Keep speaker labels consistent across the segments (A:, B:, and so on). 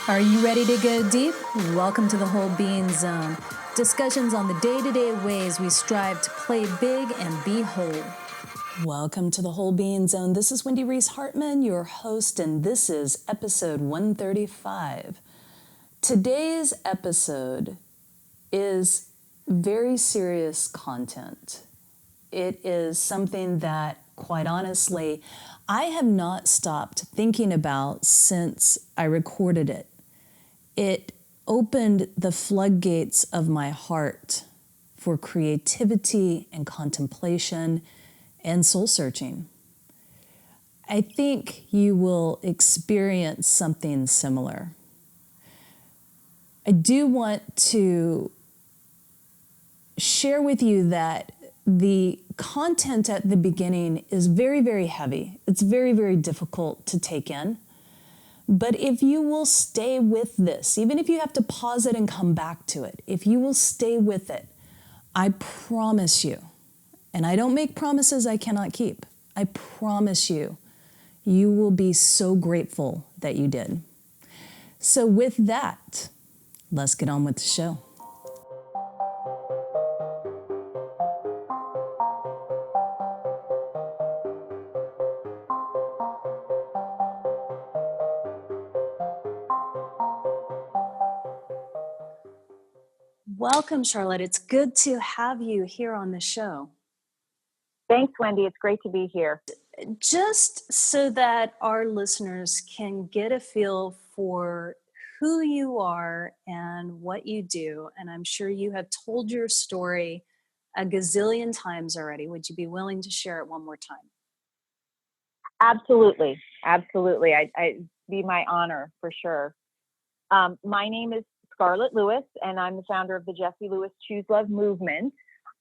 A: Are you ready to go deep? Welcome to the Whole Being Zone. Discussions on the day-to-day ways we strive to play big and be whole. Welcome to the Whole Being Zone. This is Wendy Reese Hartman, your host, and this is episode 135. Today's episode is very serious content. It is something that, quite honestly, I have not stopped thinking about since I recorded it. It opened the floodgates of my heart for creativity and contemplation and soul searching. I think you will experience something similar. I do want to share with you that the content at the beginning is very, very heavy. It's very, very difficult to take in. But if you will stay with this, even if you have to pause it and come back to it, if you will stay with it, I promise you, and I don't make promises I cannot keep, I promise you, you will be so grateful that you did. So with that, let's get on with the show. Welcome, Scarlett. It's good to have you here on the show.
B: Thanks, Wendy. It's great to be here.
A: Just so that our listeners can get a feel for who you are and what you do, and I'm sure you have told your story a gazillion times already. Would you be willing to share it one more time?
B: Absolutely. I'd be my honor for sure. My name is Scarlett Lewis, and I'm the founder of the Jesse Lewis Choose Love movement.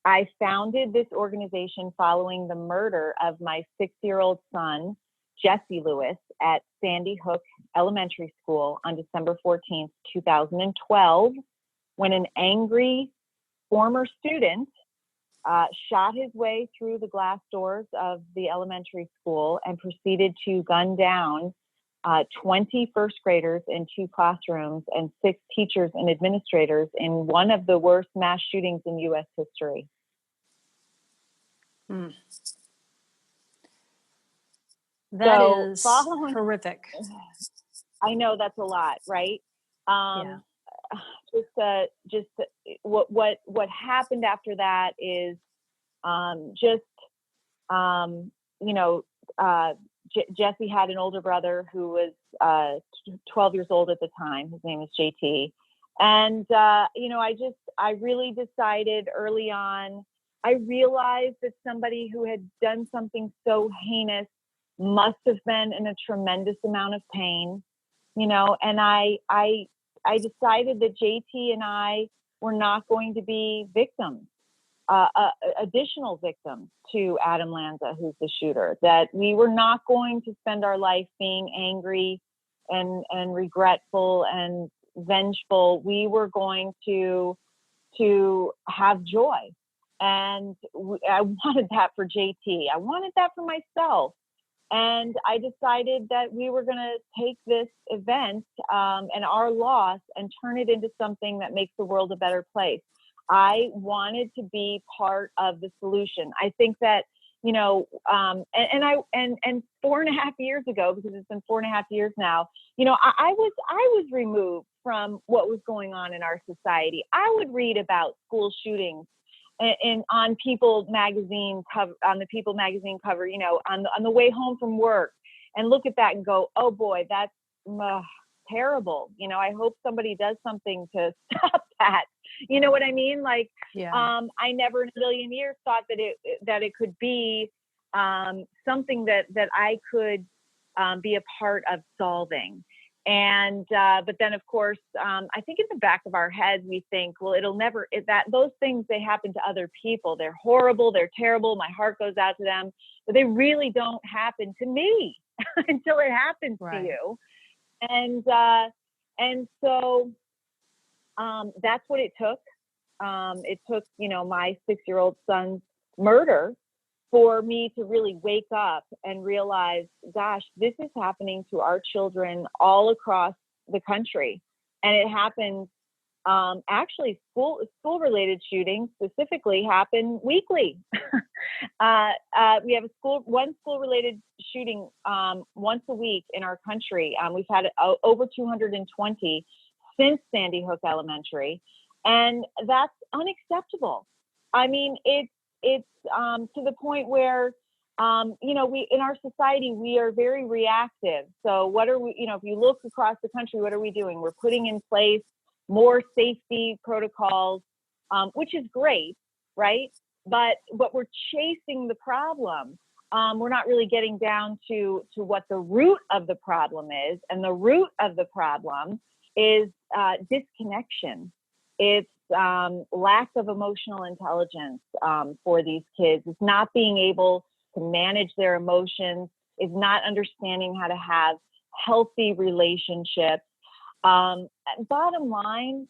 B: I founded this organization following the murder of my 6-year-old son, Jesse Lewis, at Sandy Hook Elementary School on December 14th, 2012, when an angry former student shot his way through the glass doors of the elementary school and proceeded to gun down 20 first graders in 2 classrooms and 6 teachers and administrators in one of the worst mass shootings in U.S. history.
A: That is horrific.
B: I know that's a lot, right? What happened after that is Jesse had an older brother who was 12 years old at the time. His name is JT. And, I really decided early on, I realized that somebody who had done something so heinous must have been in a tremendous amount of pain, and I decided that JT and I were not going to be victims. Additional victims to Adam Lanza, who's the shooter, that we were not going to spend our life being angry and regretful and vengeful. We were going to have joy. And I wanted that for JT. I wanted that for myself. And I decided that we were going to take this event and our loss and turn it into something that makes the world a better place. I wanted to be part of the solution. I think that, and 4.5 years ago, because it's been 4.5 years now, I was removed from what was going on in our society. I would read about school shootings on People magazine cover, on the People magazine cover, on the way home from work, and look at that and go, oh boy, that's terrible. I hope somebody does something to stop that. You know what I mean? Like, yeah. I never in a million years thought that it could be something that I could be a part of solving. And but then, of course, I think in the back of our heads, we think, well, those things, they happen to other people. They're horrible. They're terrible. My heart goes out to them. But they really don't happen to me until it happens to you. And so that's what it took. It took, my 6-year-old son's murder for me to really wake up and realize, gosh, this is happening to our children all across the country. And it happens, actually school-related shootings specifically happen weekly. We have one school-related shooting once a week in our country. We've had over 220 since Sandy Hook Elementary, and that's unacceptable. I mean, it's to the point where, we in our society, we are very reactive. So what are we, if you look across the country, what are we doing? We're putting in place more safety protocols, which is great, right? But we're chasing the problem. We're not really getting down to what the root of the problem is. And the root of the problem is disconnection. It's lack of emotional intelligence for these kids. It's not being able to manage their emotions. It's not understanding how to have healthy relationships. Bottom line,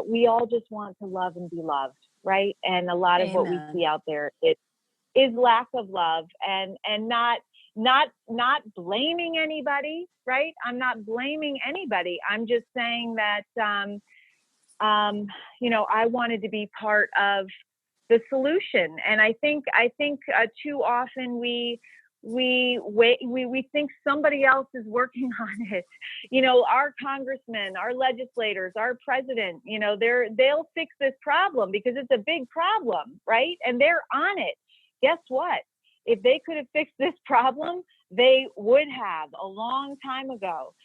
B: we all just want to love and be loved, right? And a lot of what we see out there is lack of love, and not blaming anybody, right? I'm not blaming anybody. I'm just saying that I wanted to be part of the solution, and I think too often we think somebody else is working on it. Our congressmen, our legislators, our president, they'll fix this problem because it's a big problem, right? And they're on it. Guess what? If they could have fixed this problem, they would have a long time ago.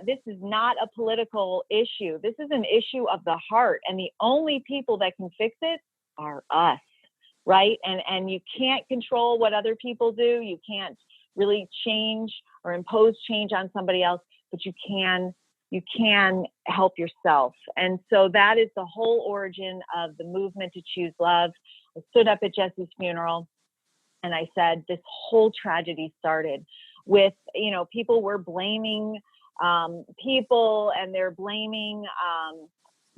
B: This is not a political issue. This is an issue of the heart. And the only people that can fix it are us, right? And you can't control what other people do. You can't really change or impose change on somebody else, but you can help yourself. And so that is the whole origin of the movement to choose love. I stood up at Jesse's funeral and I said, this whole tragedy started with, people were blaming people, and they're blaming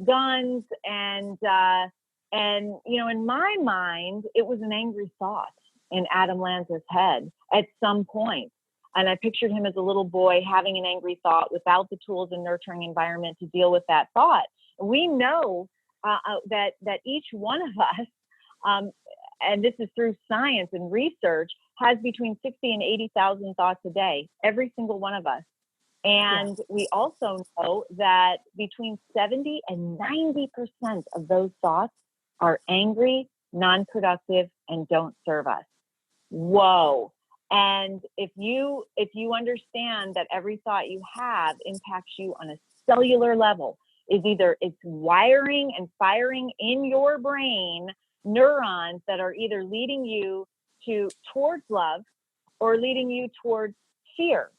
B: guns, and in my mind, it was an angry thought in Adam Lanza's head at some point. And I pictured him as a little boy having an angry thought without the tools and nurturing environment to deal with that thought. We know that each one of us, and this is through science and research, has between 60 and 80,000 thoughts a day, every single one of us. And we also know that between 70 and 90% of those thoughts are angry, non-productive, and don't serve us. Whoa. And if you understand that every thought you have impacts you on a cellular level, it's wiring and firing in your brain neurons that are either leading you towards love or leading you towards fear.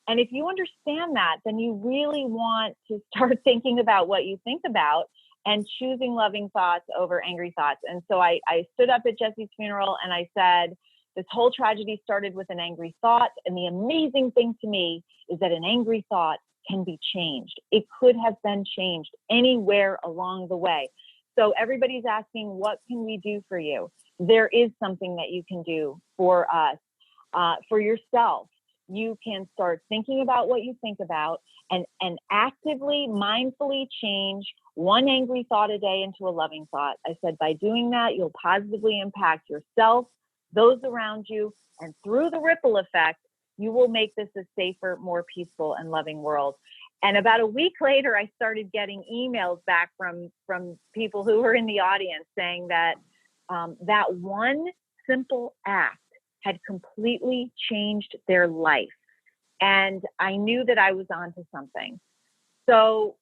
B: And if you understand that, then you really want to start thinking about what you think about and choosing loving thoughts over angry thoughts. And so I stood up at Jesse's funeral and I said, this whole tragedy started with an angry thought. And the amazing thing to me is that an angry thought can be changed. It could have been changed anywhere along the way. So everybody's asking, what can we do for you? There is something that you can do for us, for yourself. You can start thinking about what you think about and actively, mindfully change one angry thought a day into a loving thought. I said, by doing that, you'll positively impact yourself, those around you, and through the ripple effect, you will make this a safer, more peaceful, and loving world. And about a week later, I started getting emails back from people who were in the audience saying that that one simple act had completely changed their life. And I knew that I was onto something. So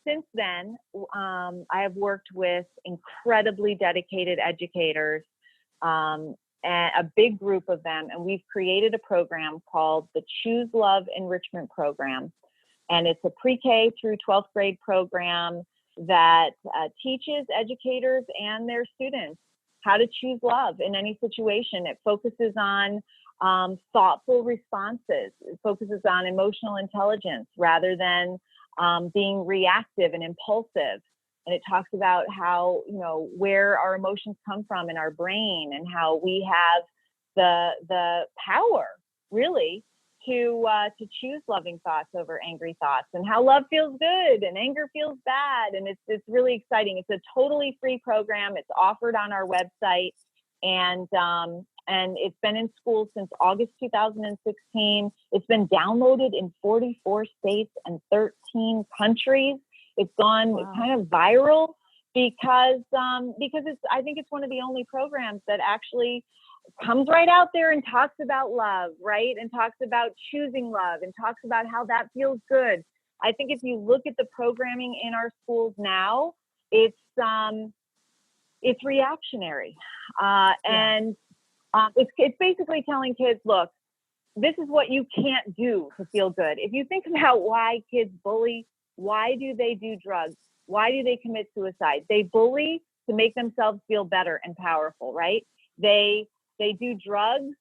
B: since then, I have worked with incredibly dedicated educators, and a big group of them, and we've created a program called the Choose Love Enrichment Program. And it's a pre-K through 12th grade program that teaches educators and their students how to choose love in any situation. It focuses on thoughtful responses. It focuses on emotional intelligence rather than being reactive and impulsive. And it talks about how, where our emotions come from in our brain and how we have the power really to choose loving thoughts over angry thoughts, and how love feels good and anger feels bad. And it's really exciting. It's a totally free program. It's offered on our website, and it's been in schools since August 2016. It's been downloaded in 44 states and 13 countries. It's gone kind of viral because I think it's one of the only programs that actually comes right out there and talks about love, right? And talks about choosing love and talks about how that feels good. I think if you look at the programming in our schools now, it's reactionary. And it's basically telling kids, look, this is what you can't do to feel good. If you think about why kids bully, why do they do drugs? Why do they commit suicide? They bully to make themselves feel better and powerful, right? They do drugs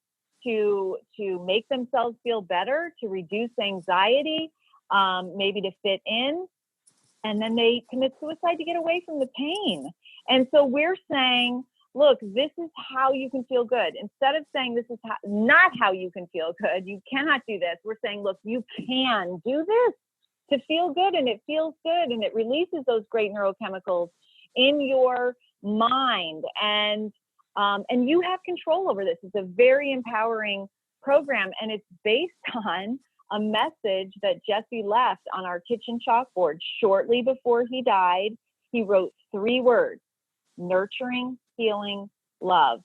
B: to make themselves feel better, to reduce anxiety, maybe to fit in. And then they commit suicide to get away from the pain. And so we're saying, look, this is how you can feel good. Instead of saying this is not how you can feel good, you cannot do this. We're saying, look, you can do this to feel good, and it feels good, and it releases those great neurochemicals in your mind. And you have control over this. It's a very empowering program, and it's based on a message that Jesse left on our kitchen chalkboard shortly before he died. He wrote 3 words: nurturing, healing, love.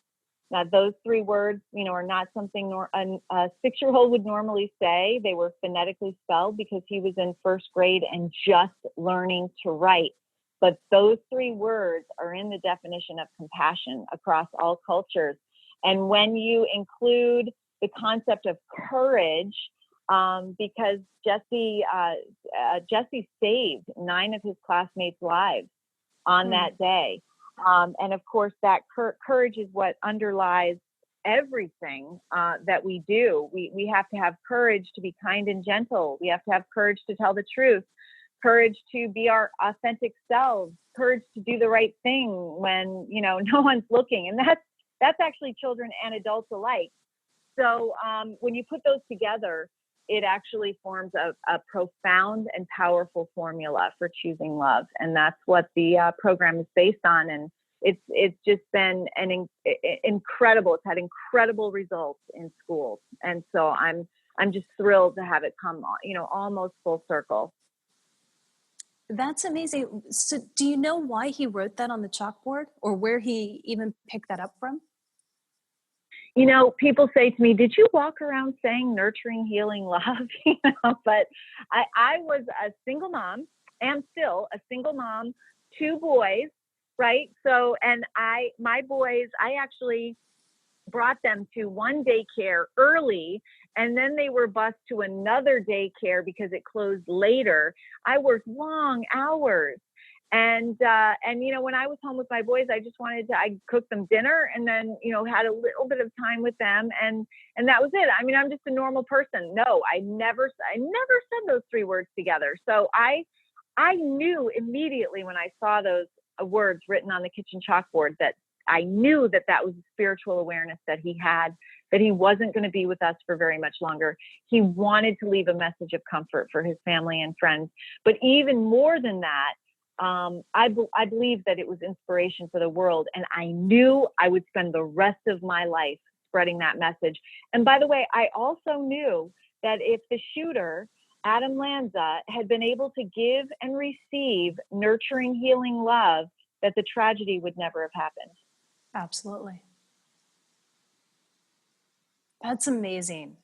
B: Now, those 3 words, are not something a 6-year-old would normally say. They were phonetically spelled because he was in 1st grade and just learning to write. But those 3 words are in the definition of compassion across all cultures. And when you include the concept of courage, because Jesse saved 9 of his classmates' lives on that day. And of course, that courage is what underlies everything that we do. We have to have courage to be kind and gentle. We have to have courage to tell the truth, courage to be our authentic selves, courage to do the right thing when, no one's looking. And that's actually children and adults alike. So when you put those together, it actually forms a profound and powerful formula for choosing love. And that's what the program is based on. And it's just been incredible. It's had incredible results in schools. And so I'm just thrilled to have it come, almost full circle.
A: That's amazing. So do you know why he wrote that on the chalkboard, or where he even picked that up from?
B: People say to me, did you walk around saying nurturing, healing, love? But I was a single mom, am still a single mom, 2 boys, right? So, and my boys, I actually brought them to one daycare early, and then they were bused to another daycare because it closed later. I worked long hours. And when I was home with my boys, I cooked them dinner, and then, had a little bit of time with them, and that was it. I mean, I'm just a normal person. No, I never said those 3 words together. So I knew immediately when I saw those words written on the kitchen chalkboard that I knew that was a spiritual awareness that he had, that he wasn't going to be with us for very much longer. He wanted to leave a message of comfort for his family and friends. But even more than that, I believe that it was inspiration for the world, and I knew I would spend the rest of my life spreading that message. And by the way, I also knew that if the shooter, Adam Lanza, had been able to give and receive nurturing, healing love, that the tragedy would never have happened.
A: Absolutely. That's amazing.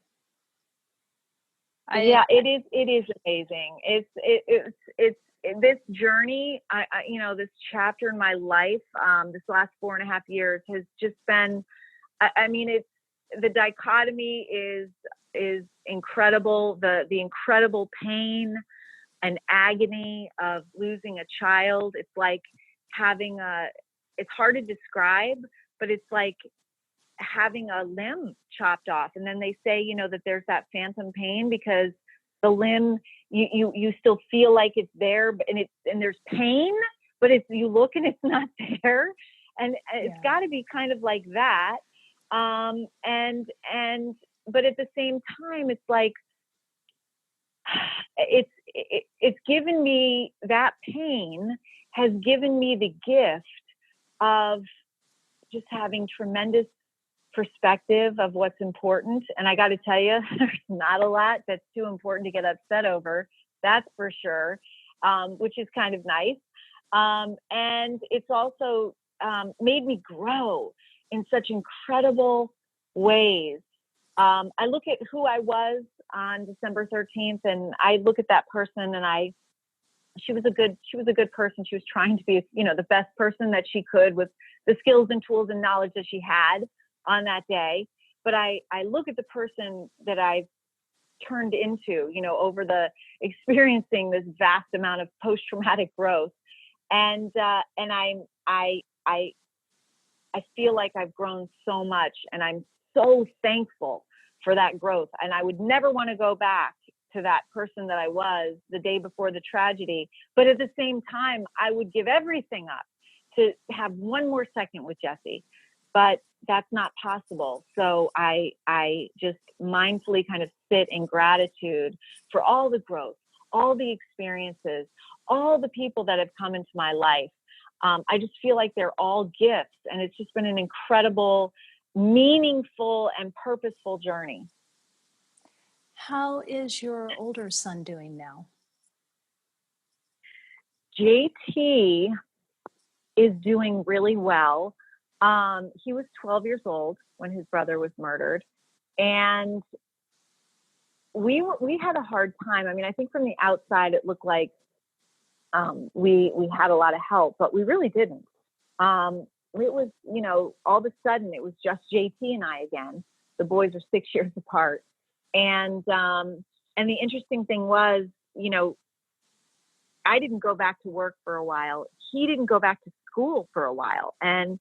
B: Yeah, it is amazing. It's this journey, this chapter in my life, this last 4.5 years has just been, the dichotomy is incredible. The incredible pain and agony of losing a child. It's like it's hard to describe, but it's like having a limb chopped off. And then they say, that there's that phantom pain because the limb, you still feel like it's there, and there's pain, but you look and it's not there. And it's got to be kind of like that. And but at the same time, it's like, it's given me, that pain has given me the gift of just having tremendous perspective of what's important. And I got to tell you, there's not a lot that's too important to get upset over. That's for sure, which is kind of nice. And it's also made me grow in such incredible ways. I look at who I was on December 13th, and I look at that person, and she was a good person. She was trying to be, the best person that she could with the skills and tools and knowledge that she had on that day. But I look at the person that I've turned into, over the experiencing this vast amount of post-traumatic growth. And I feel like I've grown so much, and I'm so thankful for that growth. And I would never want to go back to that person that I was the day before the tragedy. But at the same time, I would give everything up to have one more second with Jesse. But that's not possible. So I just mindfully kind of sit in gratitude for all the growth, all the experiences, all the people that have come into my life. I just feel like they're all gifts, and it's just been an incredible, meaningful, and purposeful journey.
A: How is your older son doing now?
B: JT is doing really well. He was 12 years old when his brother was murdered, and we had a hard time. I mean, I think from the outside it looked like we had a lot of help, but we really didn't. It was, all of a sudden it was just JT and I again. The boys are 6 years apart, and the interesting thing was, I didn't go back to work for a while. He didn't go back to school for a while, and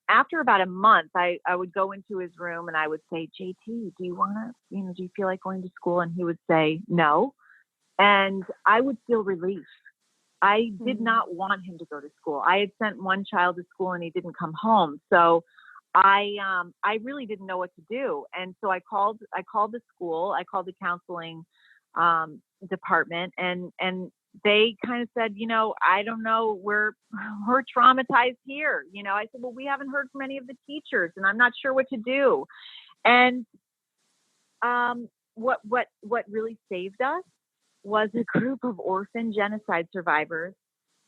B: after about a month, I would go into his room and I would say, JT, do you feel like going to school? And he would say no. And I would feel relief. I did not want him to go to school. I had sent one child to school and he didn't come home. So I really didn't know what to do. And so I called the school, I called the counseling department, and they kind of said, I don't know, we're traumatized here. I said, well, we haven't heard from any of the teachers, and I'm not sure what to do. And what really saved us was a group of orphan genocide survivors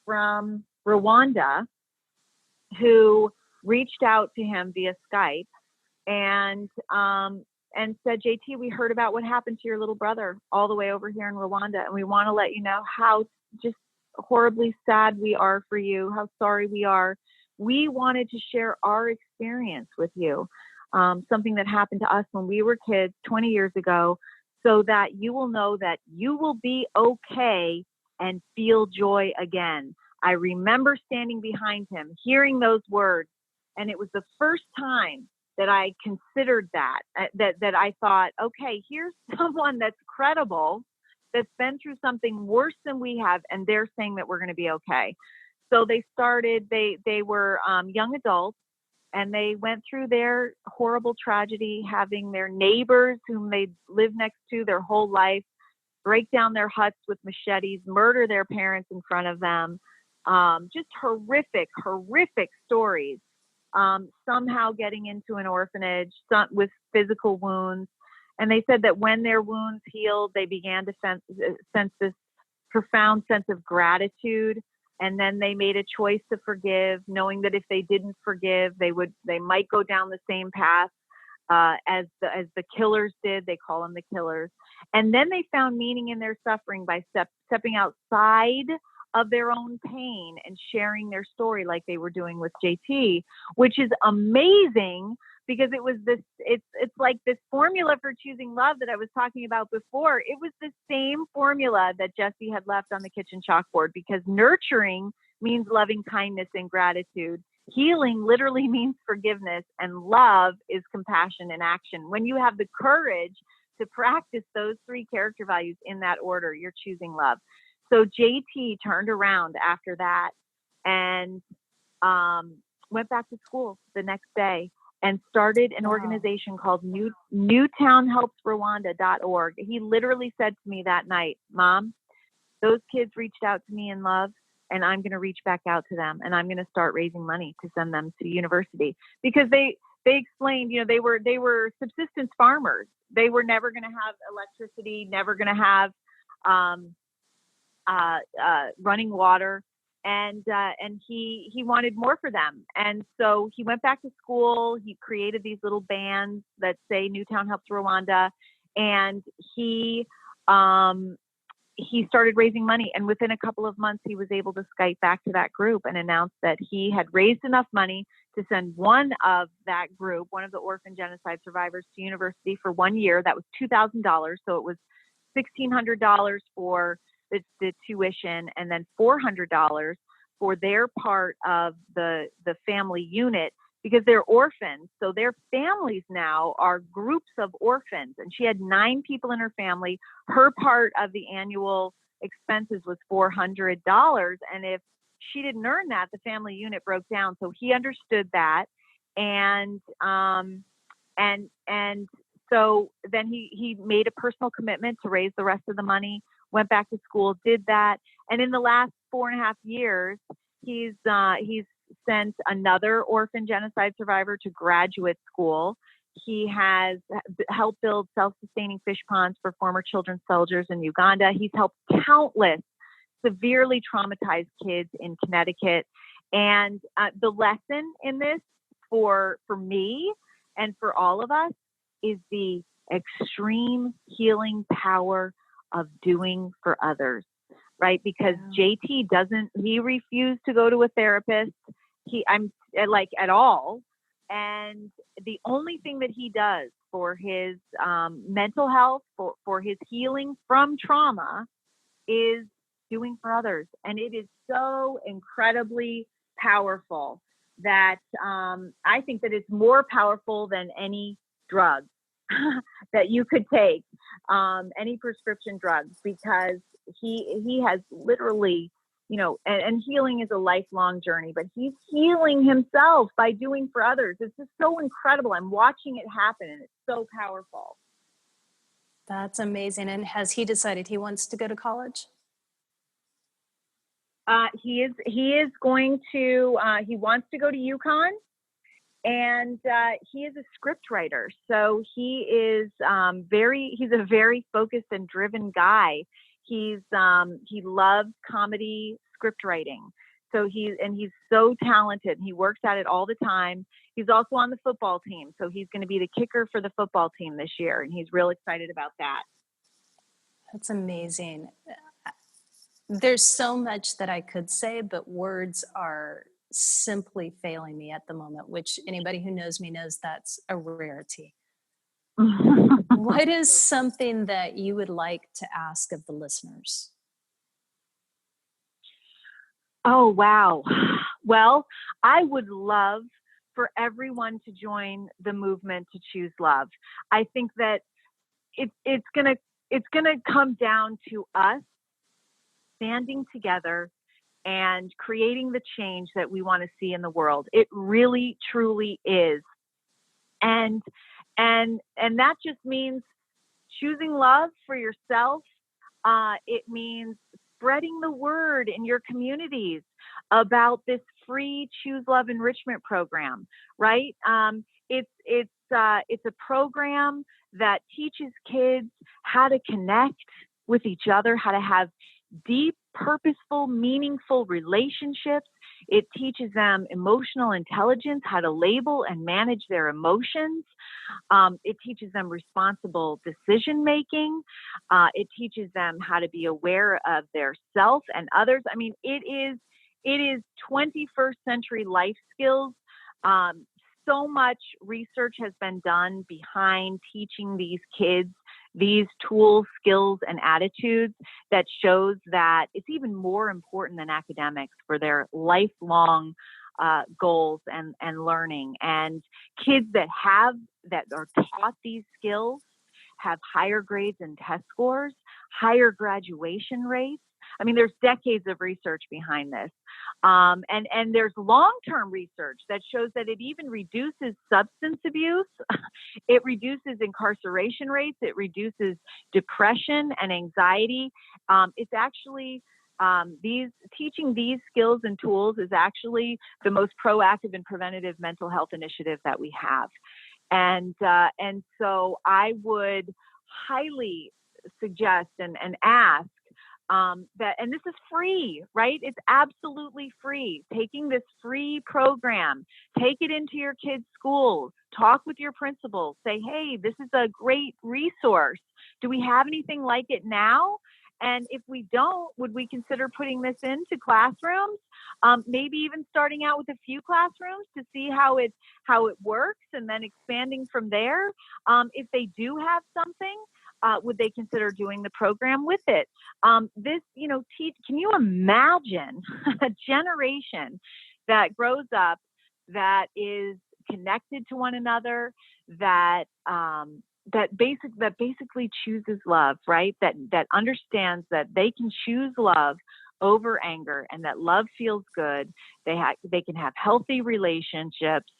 B: from Rwanda who reached out to him via Skype and said, JT, we heard about what happened to your little brother all the way over here in Rwanda, and we want to let you know how just horribly sad we are for you, how sorry we are. We wanted to share our experience with you, something that happened to us when we were kids 20 years ago, so that you will know that you will be okay and feel joy again. I remember standing behind him, hearing those words, and it was the first time that I considered that I thought, okay, here's someone that's credible, that's been through something worse than we have, and they're saying that we're going to be okay. So they were young adults, and they went through their horrible tragedy, having their neighbors whom they lived next to their whole life break down their huts with machetes, murder their parents in front of them. Just horrific stories. Somehow getting into an orphanage with physical wounds. And they said that when their wounds healed, they began to sense this profound sense of gratitude. And then they made a choice to forgive, knowing that if they didn't forgive, they might go down the same path as the killers did. They call them the killers. And then they found meaning in their suffering by stepping outside of their own pain and sharing their story like they were doing with JT, which is amazing, because it was this, it's like this formula for choosing love that I was talking about before. It was the same formula that Jesse had left on the kitchen chalkboard, because nurturing means loving kindness and gratitude. Healing literally means forgiveness, and love is compassion in action. When you have the courage to practice those three character values in that order, you're choosing love. So JT turned around after that and went back to school the next day. and started an
A: Wow.
B: organization called newtownhelpsrwanda.org. He literally said to me that night, Mom, those kids reached out to me in love, and I'm going to reach back out to them, and I'm going to start raising money to send them to university, because they explained, they were subsistence farmers. They were never going to have electricity, never going to have running water, and he wanted more for them. And so he went back to school. He created these little bands that say Newtown Helps Rwanda, and he started raising money. And within a couple of months, he was able to Skype back to that group and announce that he had raised enough money to send one of that group, one of the orphan genocide survivors, to university for 1 year. That was $2,000. So it was $1,600 for the tuition, and then $400 for their part of the family unit, because they're orphans. So their families now are groups of orphans. And she had 9 people in her family. Her part of the annual expenses was $400. And if she didn't earn that, the family unit broke down. So he understood that. And so then he made a personal commitment to raise the rest of the money, went back to school, did that. And in the last 4.5 years, he's sent another orphan genocide survivor to graduate school. He has helped build self-sustaining fish ponds for former children's soldiers in Uganda. He's helped countless severely traumatized kids in Connecticut. And the lesson in this for me and for all of us is the extreme healing power of doing for others, right? Because JT he refused to go to a therapist. At all. And the only thing that he does for his mental health, for his healing from trauma, is doing for others. And it is so incredibly powerful that I think that it's more powerful than any drug that you could take, any prescription drugs, because he has literally, and healing is a lifelong journey, but he's healing himself by doing for others. It's just so incredible. I'm watching it happen, and it's so powerful.
A: That's amazing. And has he decided he wants to go to college?
B: He is going to, he wants to go to UConn, and he is a script writer. So he is he's a very focused and driven guy. He loves comedy script writing. So he's so talented. He works at it all the time. He's also on the football team. So he's going to be the kicker for the football team this year. And he's real excited about that.
A: That's amazing. There's so much that I could say, but words are simply failing me at the moment, which anybody who knows me knows that's a rarity. What is something that you would like to ask of the listeners?
B: Oh, wow. Well, I would love for everyone to join the movement to choose love. I think that it's gonna come down to us standing together and creating the change that we want to see in the world. It really, truly is. And that just means choosing love for yourself. It means spreading the word in your communities about this free Choose Love enrichment program, right? It's a program that teaches kids how to connect with each other, how to have deep, purposeful, meaningful relationships. It teaches them emotional intelligence, how to label and manage their emotions. It teaches them responsible decision making. It teaches them how to be aware of their self and others. I mean, it is 21st century life skills. So much research has been done behind teaching these kids these tools, skills, and attitudes that shows that it's even more important than academics for their lifelong goals and learning. And kids that are taught these skills have higher grades and test scores, higher graduation rates, I mean, there's decades of research behind this. And there's long-term research that shows that it even reduces substance abuse. It reduces incarceration rates. It reduces depression and anxiety. It's actually teaching these skills and tools is actually the most proactive and preventative mental health initiative that we have. And so I would highly suggest and ask that, and this is free, right? It's absolutely free. Taking this free program, take it into your kids' schools, talk with your principals, say, hey, this is a great resource. Do we have anything like it now? And if we don't, would we consider putting this into classrooms? Maybe even starting out with a few classrooms to see how it works, and then expanding from there. If they do have something, would they consider doing the program with it? Can you imagine a generation that grows up that is connected to one another, that basically chooses love, right? That understands that they can choose love over anger, and that love feels good. They can have healthy relationships.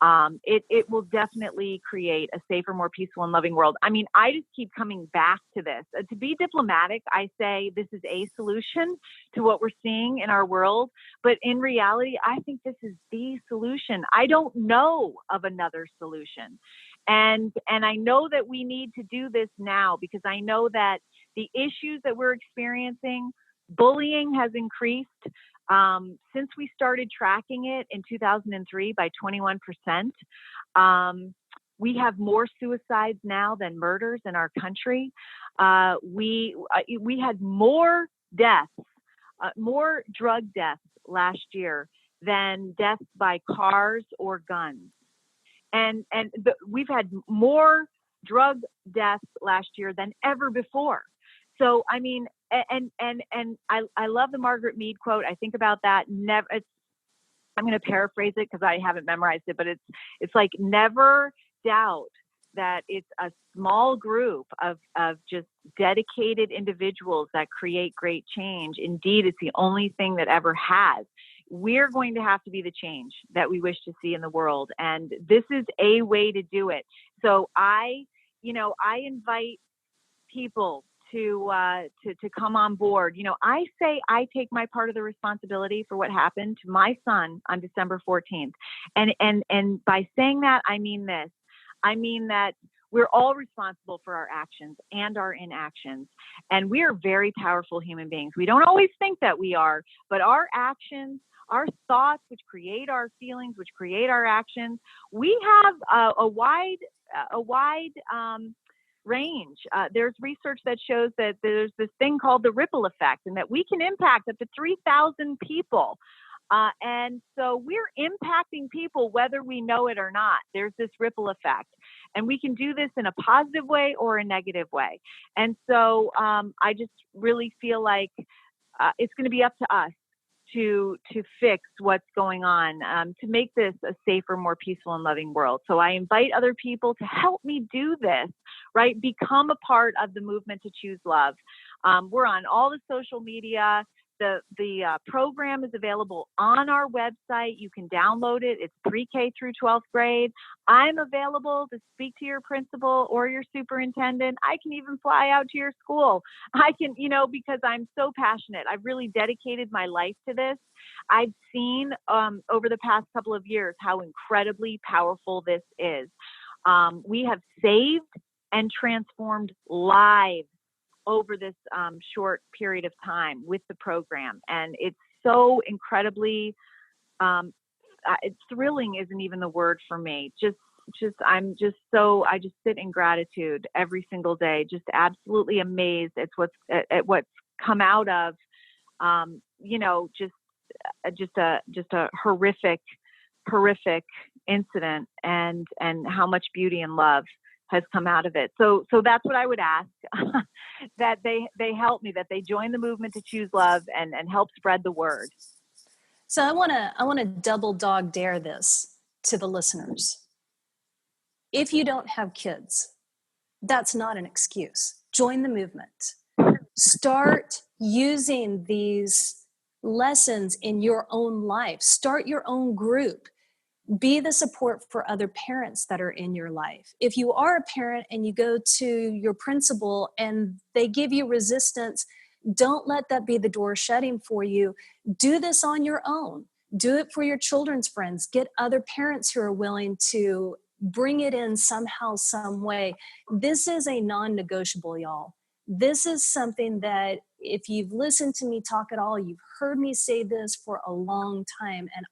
B: It will definitely create a safer, more peaceful and loving world. I mean, I just keep coming back to this. To be diplomatic, I say this is a solution to what we're seeing in our world. But in reality, I think this is the solution. I don't know of another solution. And I know that we need to do this now, because I know that the issues that we're experiencing, bullying has increased since we started tracking it in 2003 by 21%. We have more suicides now than murders in our country. We had more deaths, more drug deaths last year than deaths by cars or guns. And we've had more drug deaths last year than ever before. So, I mean, and I love the Margaret Mead quote. I think about that. I'm going to paraphrase it because I haven't memorized it, but it's like, never doubt that it's a small group of just dedicated individuals that create great change. Indeed, it's the only thing that ever has. We're going to have to be the change that we wish to see in the world. And this is a way to do it. So I invite people to come on board. I say I take my part of the responsibility for what happened to my son on December 14th. And by saying that, I mean this. I mean that we're all responsible for our actions and our inactions. And we are very powerful human beings. We don't always think that we are, but our actions, our thoughts, which create our feelings, which create our actions, we have a wide range. There's research that shows that there's this thing called the ripple effect, and that we can impact up to 3,000 people. And so we're impacting people whether we know it or not. There's this ripple effect, and we can do this in a positive way or a negative way. And so I just really feel like it's going to be up to us to fix what's going on, to make this a safer, more peaceful and loving world. So I invite other people to help me do this, right? Become a part of the movement to choose love. We're on all the social media. The program is available on our website. You can download it. It's pre-K through 12th grade. I'm available to speak to your principal or your superintendent. I can even fly out to your school. I can, because I'm so passionate. I've really dedicated my life to this. I've seen over the past couple of years how incredibly powerful this is. We have saved and transformed lives over this short period of time with the program. And it's so incredibly, thrilling isn't even the word for me. I just sit in gratitude every single day, just absolutely amazed at what's come out of, just a horrific incident, and how much beauty and love has come out of it. So that's what I would ask, that they help me, that they join the movement to choose love and help spread the word.
A: So I want to double dog dare this to the listeners. If you don't have kids, that's not an excuse. Join the movement. Start using these lessons in your own life. Start your own group. Be the support for other parents that are in your life. If you are a parent and you go to your principal and they give you resistance, don't let that be the door shutting for you. Do this on your own. Do it for your children's friends. Get other parents who are willing to bring it in somehow, some way. This is a non-negotiable, y'all. This is something that if you've listened to me talk at all, you've heard me say this for a long time. And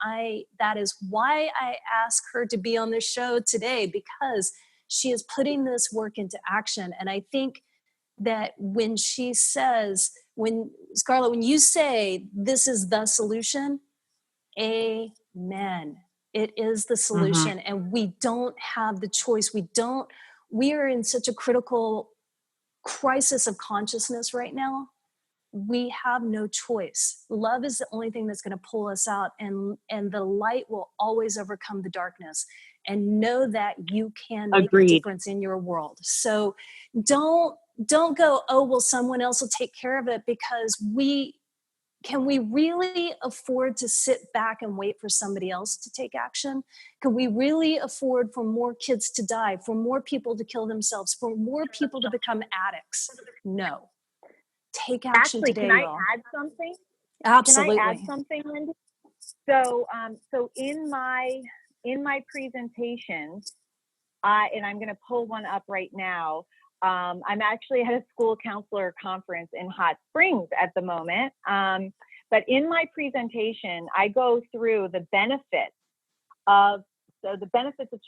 A: that is why I asked her to be on the show today, because she is putting this work into action. And I think that when she says, Scarlett, when you say this is the solution, amen. It is the solution. And we don't have the choice. We are in such a critical crisis of consciousness right now. We have no choice. Love is the only thing that's going to pull us out, and the light will always overcome the darkness. And know that you can make a difference in your world. So don't go, oh, well, someone else will take care of it, because can we really afford to sit back and wait for somebody else to take action? Can we really afford for more kids to die, for more people to kill themselves, for more people to become addicts? No. Take action today,
B: can I
A: y'all.
B: add something?
A: Absolutely.
B: Can I add something, Lindy? So, in my presentation, and I'm going to pull one up right now. I'm actually at a school counselor conference in Hot Springs at the moment. But in my presentation, I go through the benefits of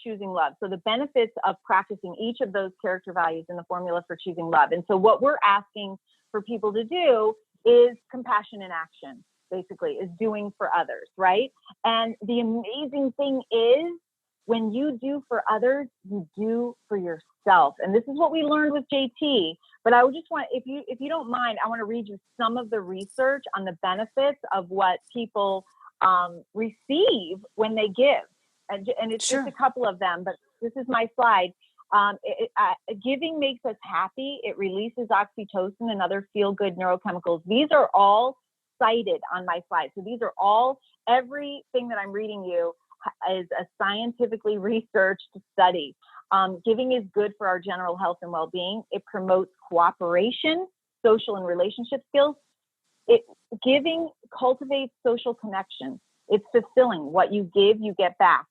B: choosing love. So the benefits of practicing each of those character values in the formula for choosing love. And so what we're asking for people to do is compassion in action, basically, is doing for others, right? And the amazing thing is, when you do for others, you do for yourself. And this is what we learned with JT. But I would just want, if you don't mind, I want to read you some of the research on the benefits of what people receive when they give. And it's just a couple of them, but this is my slide. Giving makes us happy. It releases oxytocin and other feel-good neurochemicals. These are all cited on my slide. So these are all, everything that I'm reading you is a scientifically researched study. Giving is good for our general health and well-being. It promotes cooperation, social and relationship skills. Giving cultivates social connection. It's fulfilling. What you give, you get back.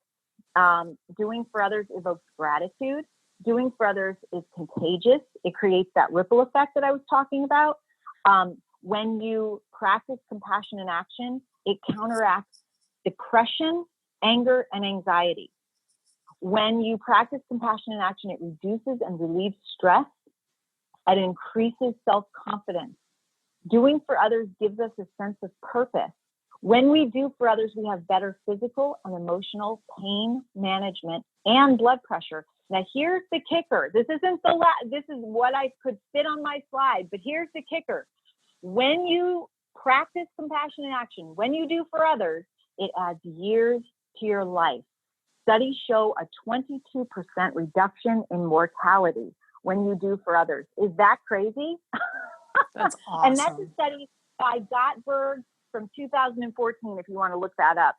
B: Doing for others evokes gratitude. Doing for others is contagious. It creates that ripple effect that I was talking about. When you practice compassion in action, it counteracts depression, anger, and anxiety. When you practice compassion in action, it reduces and relieves stress. It increases self-confidence. Doing for others gives us a sense of purpose. When we do for others, we have better physical and emotional pain management and blood pressure. Now, here's the kicker. This isn't this is what I could fit on my slide, but here's the kicker. When you practice compassion in action, when you do for others, it adds years to your life. Studies show a 22% reduction in mortality when you do for others. Is that crazy?
A: That's awesome.
B: And that's a study by Gottberg from 2014, if you want to look that up.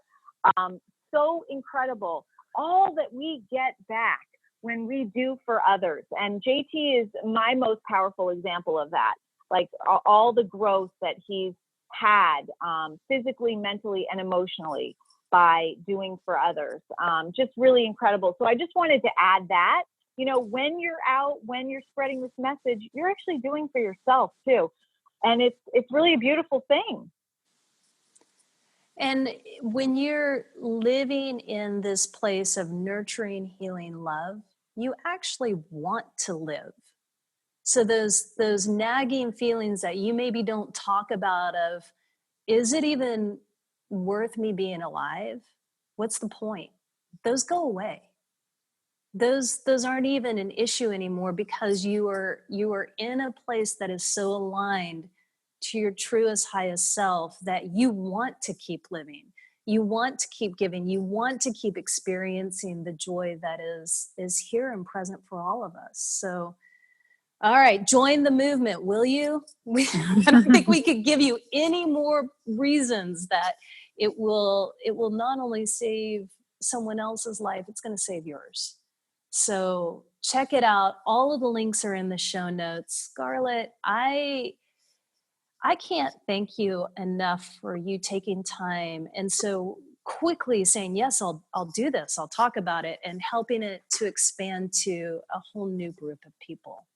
B: So incredible. All that we get back when we do for others. And JT is my most powerful example of that. Like all the growth that he's had physically, mentally, and emotionally by doing for others. Just really incredible. So I just wanted to add that, when you're out, when you're spreading this message, you're actually doing for yourself too. And it's really a beautiful thing.
A: And when you're living in this place of nurturing, healing love, you actually want to live. So those nagging feelings that you maybe don't talk about of, is it even worth me being alive? What's the point? Those go away. Those aren't even an issue anymore, because you are in a place that is so aligned to your truest, highest self that you want to keep living. You want to keep giving. You want to keep experiencing the joy that is here and present for all of us. So All right, join the movement, will you? I don't think we could give you any more reasons that it will not only save someone else's life, it's going to save yours. So check it out. All of the links are in the show notes. Scarlett, I can't thank you enough for you taking time and so quickly saying, yes, I'll do this. I'll talk about it, and helping it to expand to a whole new group of people.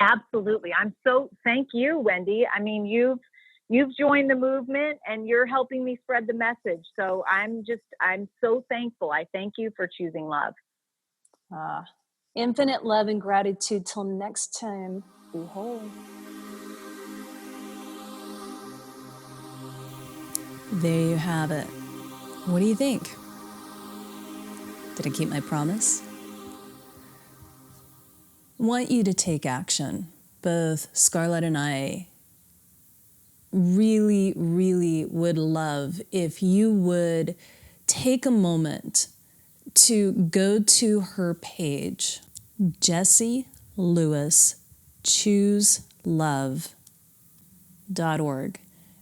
B: Absolutely. Thank you, Wendy. I mean, you've joined the movement and you're helping me spread the message. So I'm so thankful. I thank you for choosing love.
A: Infinite love and gratitude. Till next time, be whole. There you have it. What do you think? Did I keep my promise? I want you to take action. Both Scarlett and I really, really would love if you would take a moment to go to her page, Jessie Lewis, chooselove.org.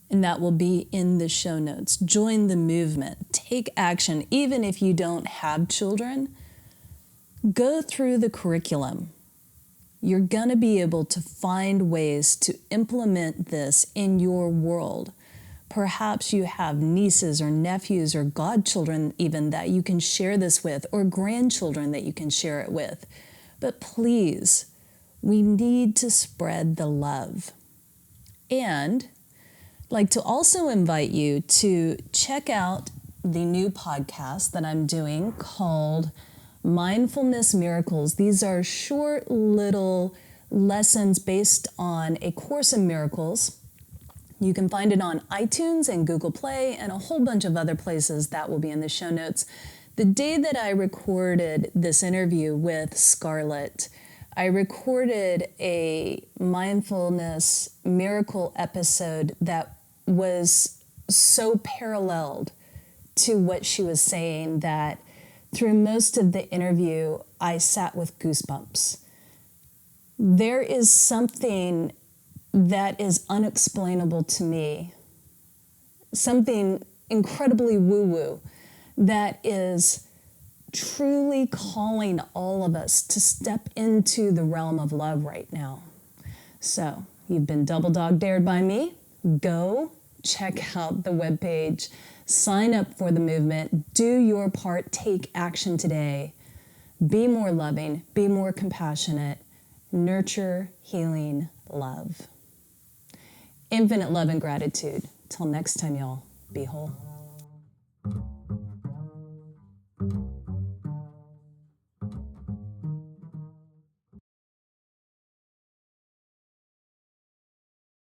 A: And that will be in the show notes. Join the movement. Take action. Even if you don't have children, go through the curriculum. You're going to be able to find ways to implement this in your world. Perhaps you have nieces or nephews or godchildren even that you can share this with, or grandchildren that you can share it with. But please, we need to spread the love. And I'd like to also invite you to check out the new podcast that I'm doing called Mindfulness Miracles. These are short little lessons based on A Course in Miracles. You can find it on iTunes and Google Play and a whole bunch of other places that will be in the show notes. The day that I recorded this interview with Scarlett, I recorded a mindfulness miracle episode that was so paralleled to what she was saying that through most of the interview, I sat with goosebumps. There is something that is unexplainable to me, something incredibly woo-woo that is truly calling all of us to step into the realm of love right now. So, you've been double dog dared by me. Go check out the webpage. Sign up for the movement. Do your part. Take action today. Be more loving. Be more compassionate. Nurture, healing, love. Infinite love and gratitude. Till next time, y'all. Be whole.